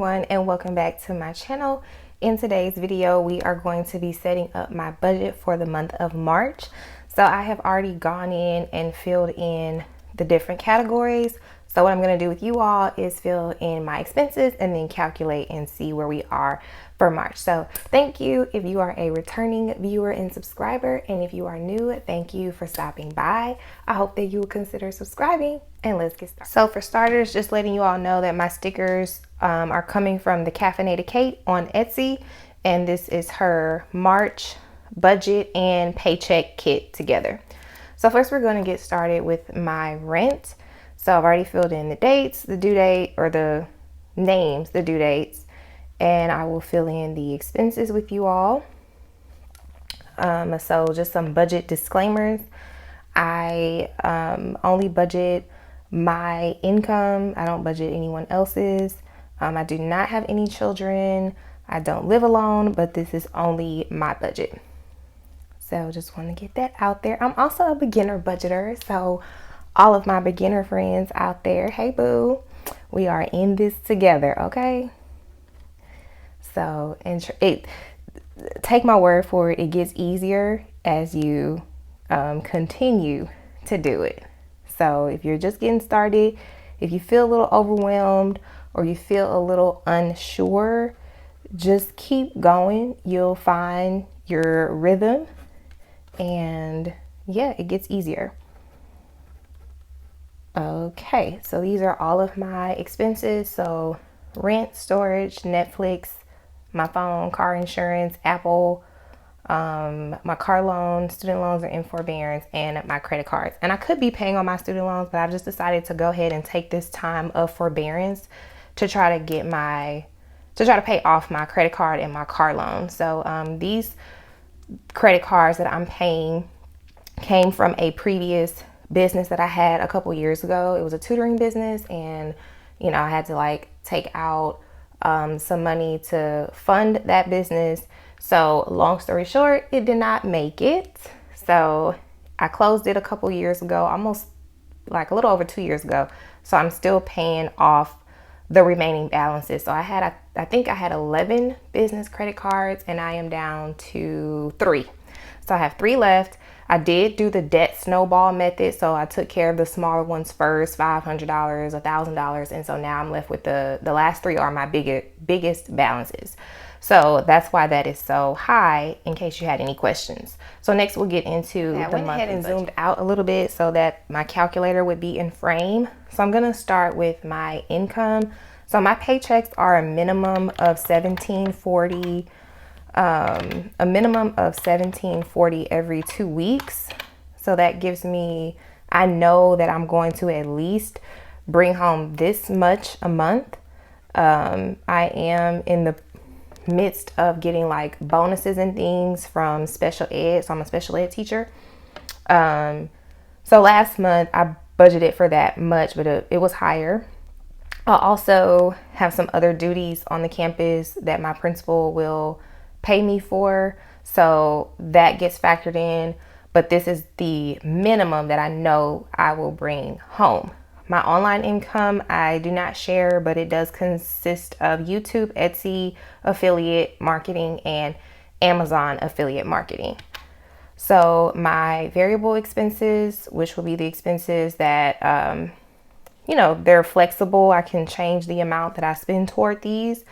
everyone, and welcome back to my channel. In today's video, we are going to be setting up my budget for the month of March. So I have already gone in and filled in the different categories. So what I'm going to do with you all is fill in my expenses and then calculate and see where we are for March. So thank you if you are a returning viewer and subscriber, and if you are new, thank you for stopping by. I hope that you will consider subscribing, and let's get started. So for starters, just letting you all know that my stickers are coming from the Caffeinated Kate on Etsy, and this is her March budget and paycheck kit together. So first we're going to get started with my rent. So I've already filled in the dates, the due date, or the names, the due dates, and I will fill in the expenses with you all. So just some budget disclaimers. I only budget my income. I don't budget anyone else's. I do not have any children. I don't live alone, but this is only my budget. So just want to get that out there. I'm also a beginner budgeter, so all of my beginner friends out there, hey boo, we are in this together, okay? So, take my word for it, it gets easier as you continue to do it. So if you're just getting started, if you feel a little overwhelmed or you feel a little unsure, just keep going. You'll find your rhythm, and yeah, it gets easier. Okay, so these are all of my expenses. So rent, storage, Netflix, my phone, car insurance, Apple, my car loan, student loans are in forbearance, and my credit cards. And I could be paying on my student loans, but I've just decided to go ahead and take this time of forbearance to try to pay off my credit card and my car loan. So these credit cards that I'm paying came from a previous business that I had a couple years ago. It was a tutoring business, and I had to take out some money to fund that business. So long story short, it did not make it. So I closed it a couple years ago, almost a little over 2 years ago. So I'm still paying off the remaining balances. So I think I had 11 business credit cards, and I am down to 3. So I have 3 left. I did do the debt snowball method, so I took care of the smaller ones first, $500, $1,000, and so now I'm left with the last 3 are my biggest balances. So that's why that is so high, in case you had any questions. So next we'll get into the monthly budget. I went ahead and zoomed out a little bit so that my calculator would be in frame. So I'm gonna start with my income. So my paychecks are a minimum of $1,740. A minimum of $1,740 every 2 weeks. So that gives me, I know that I'm going to at least bring home this much a month. I am in the midst of getting bonuses and things from special ed. So I'm a special ed teacher. So last month I budgeted for that much, but it was higher. I also have some other duties on the campus that my principal will pay me for, so that gets factored in, but this is the minimum that I know I will bring home. My online income I do not share, but it does consist of YouTube, Etsy affiliate marketing, and Amazon affiliate marketing. So my variable expenses, which will be the expenses that they're flexible, I can change the amount that I spend toward these.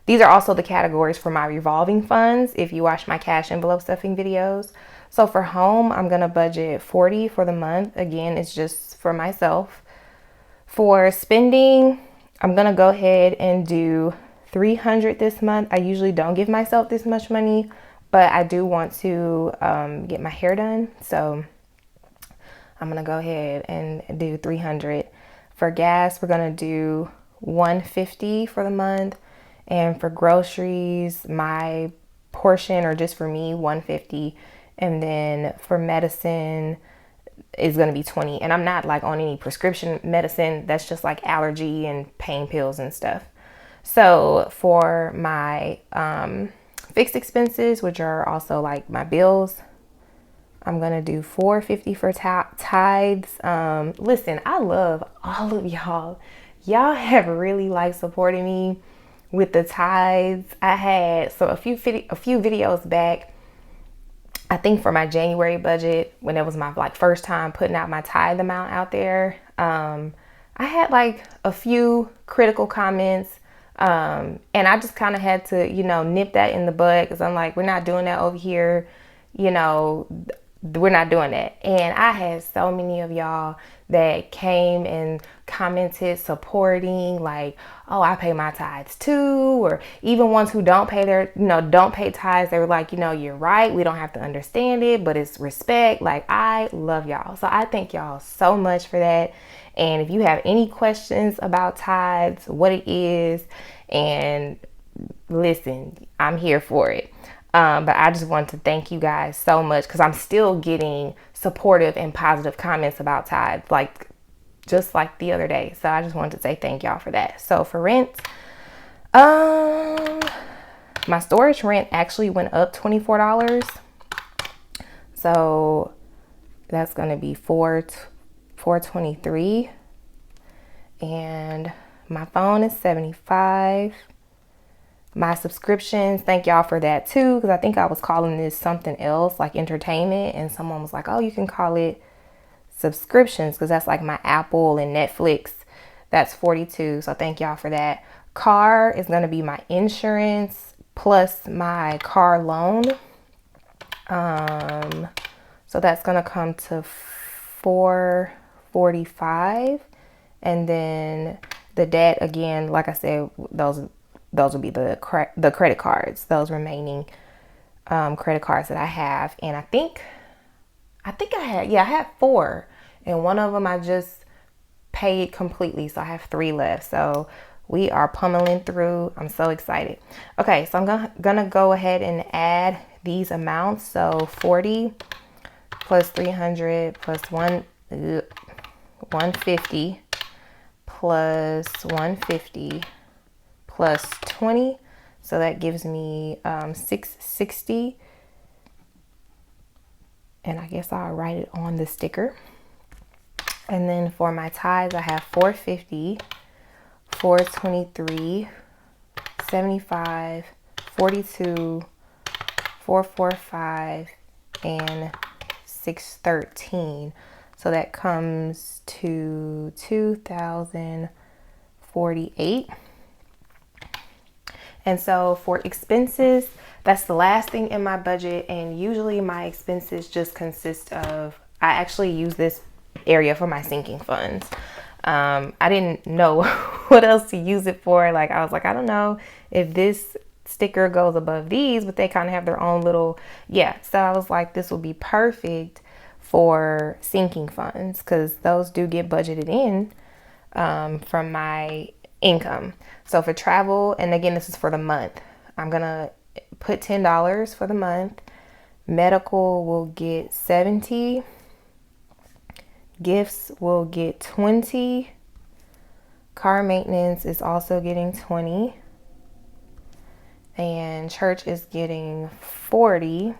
These are also the categories for my revolving funds if you watch my cash envelope stuffing videos. So for home, I'm going to budget $40 for the month. Again, it's just for myself. For spending, I'm going to go ahead and do $300 this month. I usually don't give myself this much money, but I do want to get my hair done. So I'm going to go ahead and do $300. For gas, we're going to do $150 for the month. And for groceries, my portion, or just for me, $150. And then for medicine is going to be $20. And I'm not on any prescription medicine. That's just allergy and pain pills and stuff. So for my fixed expenses, which are also my bills, I'm going to do $450 for tithes. Listen, I love all of y'all y'all have really like supported me with the tithes. I had a few videos back, I think for my January budget, when it was my like first time putting out my tithe amount out there, I had like a few critical comments, and I just kind of had to, nip that in the bud, because I'm like, we're not doing that over here, you know, we're not doing that. And I had so many of y'all that came and commented supporting, like, oh, I pay my tithes too, or even ones who don't pay don't pay tithes. They were like, you're right, we don't have to understand it, but it's respect. Like, I love y'all, so I thank y'all so much for that. And if you have any questions about tithes, what it is, and listen, I'm here for it. But I just want to thank you guys so much, because I'm still getting supportive and positive comments about tithes, like just like the other day. So I just wanted to say thank y'all for that. So for rent, my storage rent actually went up $24. So that's gonna be $423, and my phone is $75. My subscriptions, thank y'all for that too, because I think I was calling this something else, like entertainment, and someone was like, oh, you can call it subscriptions, because that's like my Apple and Netflix. That's $42, so thank y'all for that. Car is going to be my insurance plus my car loan. So that's going to come to $445, and then the debt, again, like I said, those will be the credit cards, those remaining credit cards that I have. And I think I had 4, and one of them I just paid completely, so I have 3 left. So we are pummeling through. I'm so excited. Okay, so I'm gonna go ahead and add these amounts. So 40 plus 300 plus 150 plus 150 plus 20. So that gives me 660. And I guess I'll write it on the sticker. And then for my tithes, I have 450, 423, 75, 42, 445, and 613. So that comes to 2,048. And so for expenses, that's the last thing in my budget. And usually my expenses just consist of, I actually use this area for my sinking funds. I didn't know what else to use it for. Like, I was like, I don't know if this sticker goes above these, but they kind of have their own little, So I was like, this will be perfect for sinking funds, because those do get budgeted in from my income. So for travel, and again, this is for the month, I'm gonna put $10 for the month. Medical will get 70. Gifts will get 20. Car maintenance is also getting 20. And church is getting 40.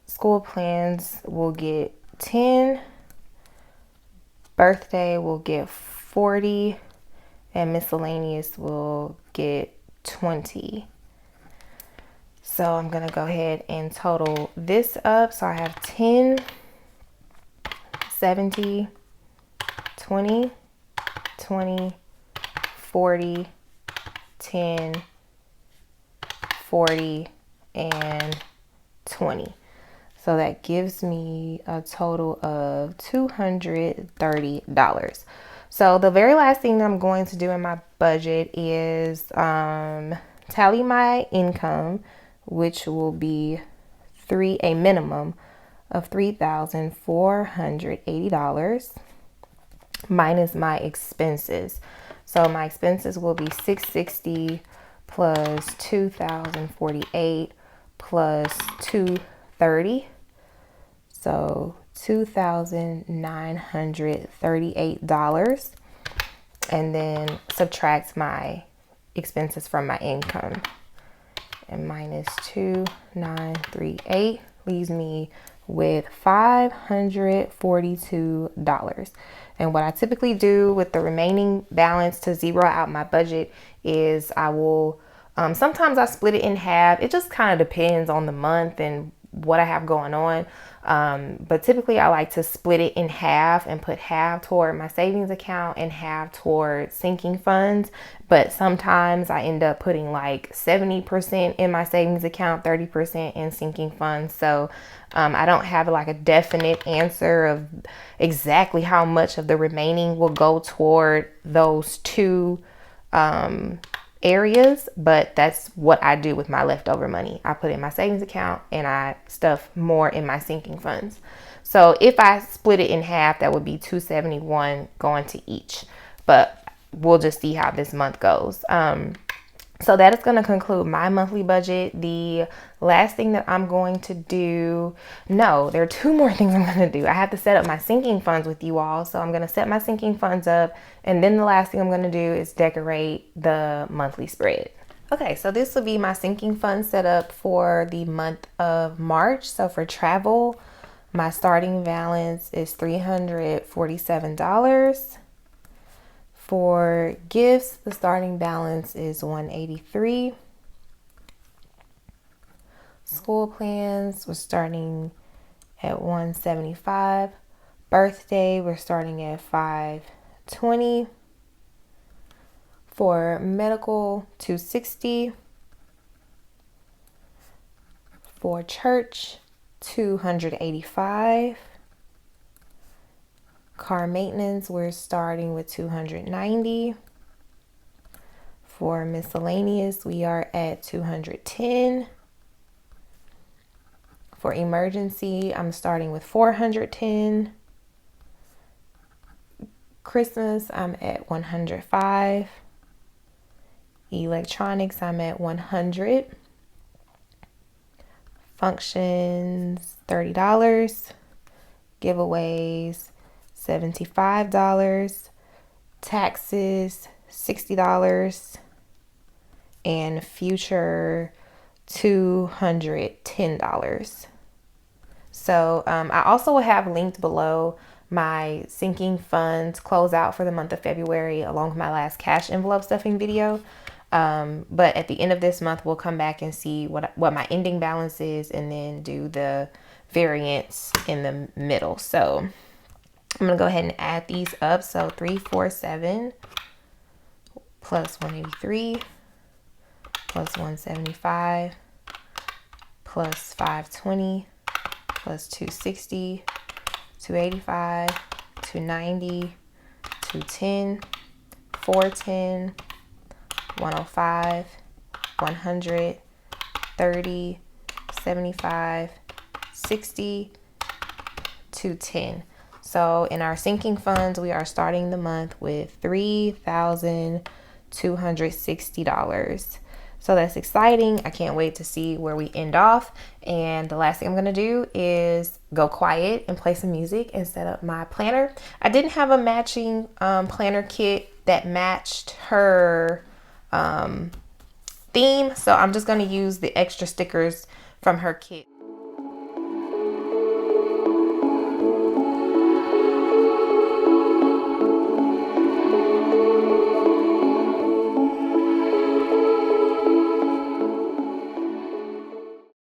School plans will get 10. Birthday will get 40. And miscellaneous will get 20. So I'm going to go ahead and total this up. So I have 10, 70, 20, 20, 40, 10, 40, and 20. So that gives me a total of $230. So the very last thing that I'm going to do in my budget is tally my income, which will be a minimum of $3,480 minus my expenses. So my expenses will be $660 plus $2,048 plus $230. So $2,938, and then subtract my expenses from my income. And minus 2,938 leaves me with $542. And what I typically do with the remaining balance to zero out my budget is I will, sometimes I split it in half. It just kind of depends on the month and what I have going on. But typically I like to split it in half and put half toward my savings account and half toward sinking funds. But sometimes I end up putting like 70% in my savings account, 30% in sinking funds. So I don't have like a definite answer of exactly how much of the remaining will go toward those two areas, but that's what I do with my leftover money. I put it in my savings account and I stuff more in my sinking funds. So if I split it in half, that would be 271 going to each, but we'll just see how this month goes. So that is going to conclude my monthly budget. The last thing that I'm going to do, no, there are two more things I'm going to do. I have to set up my sinking funds with you all. So I'm going to set my sinking funds up. And then the last thing I'm going to do is decorate the monthly spread. Okay, so this will be my sinking fund set up for the month of March. So for travel, my starting balance is $347. For gifts, the starting balance is $183. School plans, we're starting at $175. Birthday, we're starting at $520. For medical, $260. For church, $285. Car maintenance, we're starting with $290. For miscellaneous, we are at $210. For emergency, I'm starting with $410. Christmas, I'm at $105. Electronics, I'm at $100. Functions, $30. Giveaways, $75. Taxes, $60. And future, $210. So I also have linked below my sinking funds closeout for the month of February along with my last cash envelope stuffing video. But at the end of this month, we'll come back and see what my ending balance is and then do the variance in the middle. So I'm going to go ahead and add these up. So 347 plus 183 plus 175 plus 520 plus 260, 285, 290, 210, 410, 105, 100, 30, 75, 60, 210. So in our sinking funds, we are starting the month with $3,260. So that's exciting. I can't wait to see where we end off. And the last thing I'm gonna do is go quiet and play some music and set up my planner. I didn't have a matching planner kit that matched her theme, so I'm just gonna use the extra stickers from her kit.